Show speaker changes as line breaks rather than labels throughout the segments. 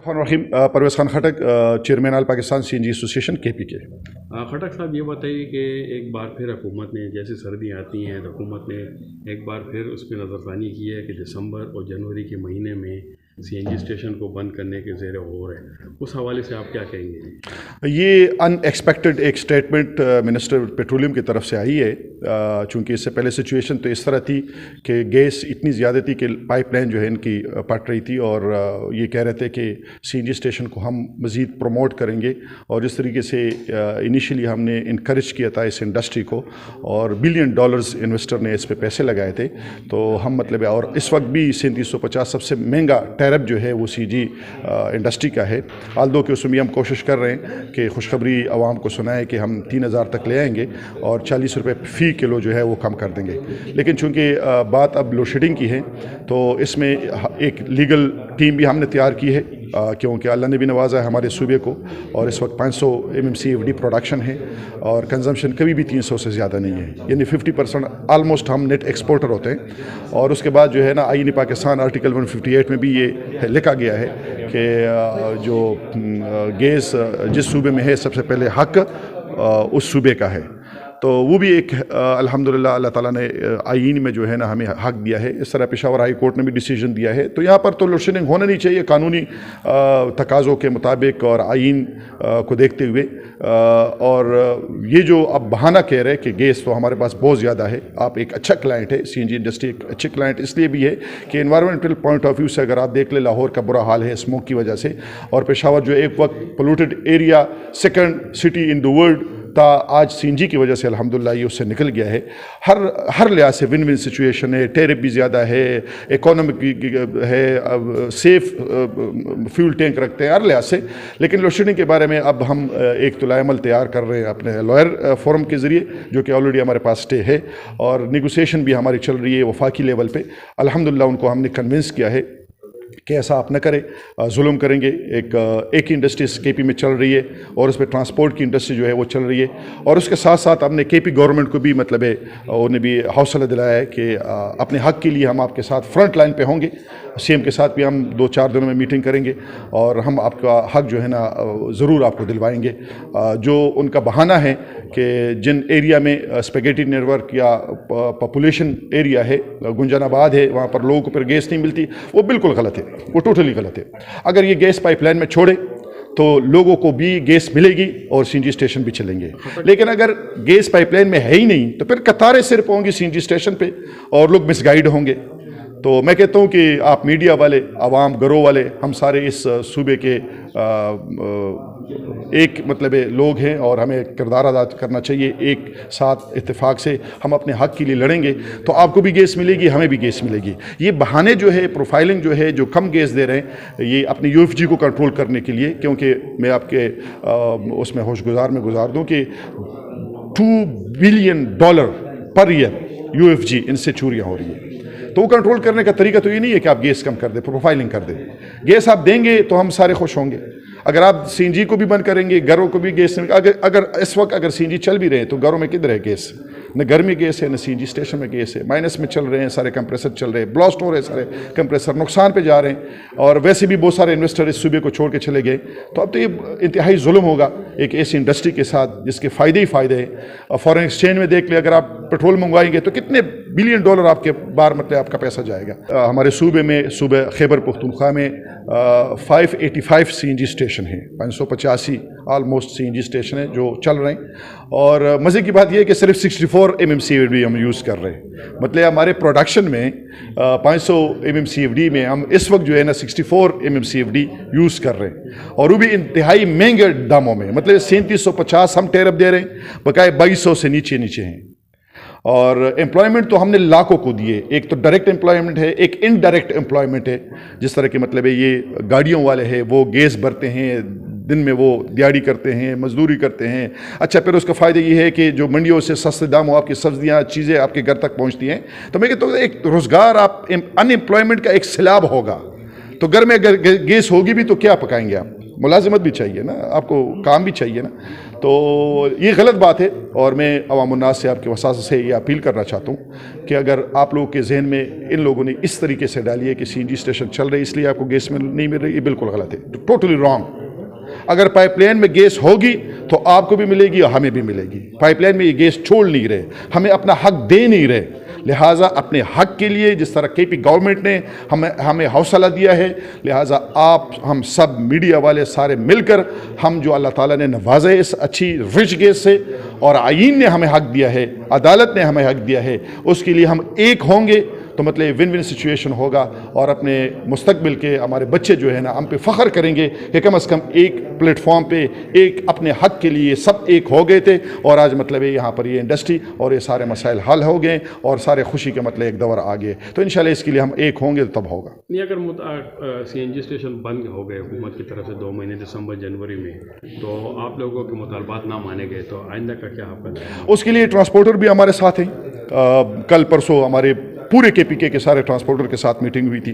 रहीम Parvez Khan Khattak, chairman all Pakistan CNG association KPK।
Khattak साहब, ये बताइए कि एक बार फिर हुकूमत ने, जैसे सर्दियाँ आती हैं तो हुकूमत ने एक बार फिर उस पर नज़रसानी की है कि दिसंबर और जनवरी के महीने में CNG स्टेशन को बंद करने के ज़ेर गौर है। उस हवाले से आप क्या कहेंगे?
ये अनएक्सपेक्टेड एक स्टेटमेंट मिनिस्टर पेट्रोलियम की तरफ से आई है, चूँकि इससे पहले सिचुएशन तो इस तरह थी कि गैस इतनी ज़्यादा थी कि पाइपलाइन जो है इनकी पट रही थी, और ये कह रहे थे कि CNG स्टेशन को हम मज़ीद प्रमोट करेंगे, और जिस तरीके से इनिशियली हमने इनकरेज किया था इस इंडस्ट्री को, और $1 बिलियन इन्वेस्टर ने इस पर पैसे लगाए थे, तो हम मतलब है, और इस वक्त भी 3750 सबसे महंगा टैरिफ जो है वो CNG इंडस्ट्री का है। आल्दो कि उसमें भी हम कोशिश कर रहे हैं कि खुशखबरी आवाम को सुनाए कि हम 3000 तक ले आएंगे और 40 रुपये फ़ी किलो जो है वो कम कर देंगे। लेकिन चूँकि बात अब लोड शेडिंग की है, तो इसमें एक लीगल टीम भी हमने तैयार की है, क्योंकि अल्लाह ने भी नवाजा है हमारे सूबे को, और इस वक्त 500 MMCFD प्रोडक्शन है और कंजम्पशन कभी भी 300 से ज़्यादा नहीं है, यानी 50% आलमोस्ट हम नेट एक्सपोर्टर होते हैं। और उसके बाद जो है ना, आईन पाकिस्तान आर्टिकल 158 में भी ये लिखा गया है कि जो गैस जिस सूबे में है सबसे पहले हक उस सूबे का है। तो वो भी एक अल्हम्दुलिल्लाह अल्लाह ताला ने आईन में जो है ना हमें हक दिया है। इस तरह पेशावर हाई कोर्ट ने भी डिसीजन दिया है। तो यहाँ पर तो लोड शेडिंग होना नहीं चाहिए कानूनी तकाज़ों के मुताबिक और आईन को देखते हुए। और ये जो अब बहाना कह रहे हैं कि गैस तो हमारे पास बहुत ज़्यादा है, आप एक अच्छा क्लाइंट है, CNG इंडस्ट्री एक अच्छे क्लाइंट इसलिए भी है कि एनवायरमेंटल पॉइंट ऑफ व्यू से अगर आप देख ले, लाहौर का बुरा हाल है स्मोक की वजह से, और पेशावर जो एक वक्त polluted area second city in the world था, आज CNG की वजह से अल्हम्दुलिल्लाह ये उससे निकल गया है। हर लिहाज से विन विन सिचुएशन है, टैरिफ भी ज़्यादा है, इकोनॉमिक है, सेफ फ्यूल टैंक रखते हैं हर लिहाज से। लेकिन लोड शेडिंग के बारे में अब हम एक तुलाअमल तैयार कर रहे हैं अपने लॉयर फोरम के ज़रिए, जो कि ऑलरेडी हमारे पास स्टे है, और नेगोशिएशन भी हमारी चल रही है वफाकी लेवल पे। अल्हम्दुलिल्लाह उनको हमने कन्विंस किया है कि ऐसा आप न करें, जुल्म करेंगे। एक इंडस्ट्री KP में चल रही है और उस पर ट्रांसपोर्ट की इंडस्ट्री जो है वो चल रही है, और उसके साथ साथ हमने KP गवर्नमेंट को भी मतलब है उन्हें भी हौसला दिलाया है कि अपने हक़ के लिए हम आपके साथ फ्रंट लाइन पे होंगे। CM के साथ भी हम 2-4 दिनों में मीटिंग करेंगे और हम आपका हक़ जो है ना ज़रूर आपको दिलवाएंगे। जो उनका बहाना है कि जिन एरिया में स्पेगेटी नेटवर्क या पॉपुलेशन एरिया है, गुंजनाबाद है, वहाँ पर लोगों को फिर गैस नहीं मिलती, वो बिल्कुल गलत है, वो टोटली गलत है। अगर ये गैस पाइपलाइन में छोड़े तो लोगों को भी गैस मिलेगी और CNG स्टेशन भी चलेंगे। लेकिन अगर गैस पाइपलाइन में है ही नहीं, तो फिर कतारें सिर्फ होंगी CNG स्टेशन पे और लोग मिसगाइड होंगे। तो मैं कहता हूँ कि आप मीडिया वाले, आवाम, घरों वाले, हम सारे इस सूबे के एक मतलब लोग हैं और हमें किरदार अदा करना चाहिए। एक साथ इत्तेफाक से हम अपने हक़ के लिए लड़ेंगे तो आपको भी गैस मिलेगी, हमें भी गैस मिलेगी। ये बहाने जो है, प्रोफाइलिंग जो है, जो कम गैस दे रहे हैं, ये अपनी UFG को कंट्रोल करने के लिए, क्योंकि मैं आपके उसमें होशगुजार में गुजार दूँ कि $2 बिलियन पर ईयर UFG इनसे चोरियाँ हो रही है। तो वो कंट्रोल करने का तरीका तो ये नहीं है कि आप गैस कम कर दें, प्रोफाइलिंग कर दें। गैस आप देंगे तो हम सारे खुश होंगे। अगर आप CNG को भी बंद करेंगे, घरों को भी गैस, अगर इस वक्त अगर CNG चल भी रहे हैं तो घरों में किधर है गैस? न घर में गैस है, न CNG स्टेशन में गैस है। माइनस में चल रहे हैं सारे कंप्रेसर, चल रहे हैं, ब्लास्ट हो रहे हैं सारे कंप्रेसर, नुकसान पे जा रहे हैं। और वैसे भी बहुत सारे इन्वेस्टर इस सूबे को छोड़ के चले गए। तो अब तो ये इंतहाई जुल्म होगा एक ऐसी इंडस्ट्री के साथ जिसके फ़ायदे ही फ़ायदे हैं। फॉरेन एक्सचेंज में देख ले, अगर आप पेट्रोल मंगवाएंगे तो कितने $1 बिलियन आपके बार मतलब आपका पैसा जाएगा। हमारे सूबे में, सूबे खैबर पख्तूनख्वा में 585 CNG स्टेशन हैं, 585 आलमोस्ट CNG स्टेशन हैं जो चल रहे हैं। और मज़े की बात यह है कि सिर्फ 64 MMCFD हम यूज़ कर रहे हैं। मतलब हमारे प्रोडक्शन में 500 MMCFD में हम इस वक्त जो है ना 64 MMCFD यूज़ कर रहे हैं, और वो भी इंतहाई महंगे दामों में। मतलब 3750 हम टैरिफ दे रहे हैं, बकाए 2200 से नीचे हैं। और एम्प्लॉयमेंट तो हमने लाखों को दिए। एक तो डायरेक्ट एम्प्लॉयमेंट है, एक इनडायरेक्ट एम्प्लॉयमेंट है। जिस तरह के मतलब है ये गाड़ियों वाले हैं, वो गैस भरते हैं, दिन में वो दिहाड़ी करते हैं, मजदूरी करते हैं। अच्छा, फिर उसका फ़ायदा ये है कि जो मंडियों से सस्ते दामों आपकी सब्जियां, चीज़ें आपके घर तक पहुंचती हैं। तो मैं कहता हूँ एक रोज़गार, आप अनएम्प्लॉयमेंट का एक सैलाब होगा। तो घर में अगर गैस होगी भी तो क्या पकाएंगे आप? मुलाजिमत भी चाहिए ना, आपको काम भी चाहिए ना। تو یہ غلط بات ہے، اور میں عوام الناس سے آپ کے وساطت سے یہ اپیل کرنا چاہتا ہوں کہ اگر آپ لوگوں کے ذہن میں ان لوگوں نے اس طریقے سے ڈالی ہے کہ سی این جی اسٹیشن چل رہی ہے اس لیے آپ کو گیس نہیں مل رہی، یہ بالکل غلط ہے، ٹوٹلی رانگ۔ اگر پائپ لائن میں گیس ہوگی تو آپ کو بھی ملے گی اور ہمیں بھی ملے گی۔ پائپ لائن میں یہ گیس چھوڑ نہیں رہے، ہمیں اپنا حق دے نہیں رہے، لہٰذا اپنے حق کے لیے جس طرح کے پی گورنمنٹ نے ہمیں حوصلہ دیا ہے، لہٰذا ہم سب میڈیا والے سارے مل کر ہم جو اللہ تعالیٰ نے نوازا ہے اس اچھی رچ گیس سے، اور آئین نے ہمیں حق دیا ہے، عدالت نے ہمیں حق دیا ہے، اس کے لیے ہم ایک ہوں گے تو مطلب ون ون سچویشن ہوگا، اور اپنے مستقبل کے ہمارے بچے جو ہے نا ہم پہ فخر کریں گے کہ کم از کم ایک پلیٹ فارم پہ ایک اپنے حق کے لیے سب ایک ہو گئے تھے، اور آج مطلب یہاں پر یہ انڈسٹری اور یہ سارے مسائل حل ہو گئے اور سارے خوشی کے مطلب ایک دور آ گئے، تو انشاءاللہ اس کے لیے ہم ایک ہوں گے تب ہوگا۔
نہیں، اگر سی این جی اسٹیشن بند ہو گئے حکومت کی طرف سے 2 مہینے دسمبر جنوری میں، تو آپ لوگوں کے مطالبات نہ مانے گئے تو آئندہ کا کیا آپ کا؟
اس کے لیے ٹرانسپورٹر بھی ہمارے ساتھ ہیں، کل پرسوں ہمارے پورے کے پی کے سارے ٹرانسپورٹر کے ساتھ میٹنگ ہوئی تھی،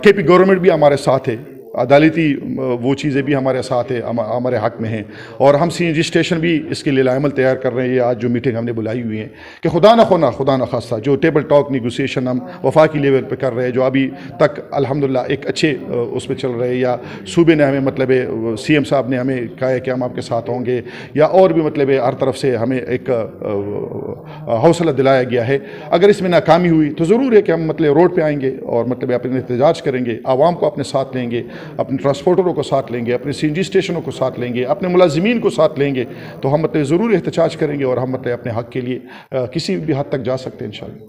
کے پی گورنمنٹ بھی ہمارے ساتھ ہے، عدالتی وہ چیزیں بھی ہمارے ساتھ ہے، ہمارے حق میں ہیں، اور ہم سی این جی اسٹیشن بھی اس کے لیے عمل تیار کر رہے ہیں۔ آج جو میٹنگ ہم نے بلائی ہوئی ہے کہ خدا نہ خواستہ جو ٹیبل ٹاک نیگوسیشن ہم وفاقی لیول پہ کر رہے ہیں، جو ابھی تک الحمدللہ ایک اچھے اس میں چل رہے ہیں، یا صوبے نے ہمیں مطلب سی ایم صاحب نے ہمیں کہا ہے کہ ہم آپ کے ساتھ ہوں گے، یا اور بھی مطلب ہر طرف سے ہمیں ایک حوصلہ دلایا گیا ہے۔ اگر اس میں ناکامی ہوئی تو ضرور ہے کہ ہم مطلب روڈ پہ آئیں گے اور مطلب اپنے احتجاج کریں گے، عوام کو اپنے ساتھ لیں گے، اپنے ٹرانسپورٹروں کو ساتھ لیں گے، اپنے سی این جی اسٹیشنوں کو ساتھ لیں گے، اپنے ملازمین کو ساتھ لیں گے، تو ہم مطلب ضرور احتجاج کریں گے، اور ہم مطلب اپنے حق کے لیے کسی بھی حد تک جا سکتے ہیں انشاءاللہ۔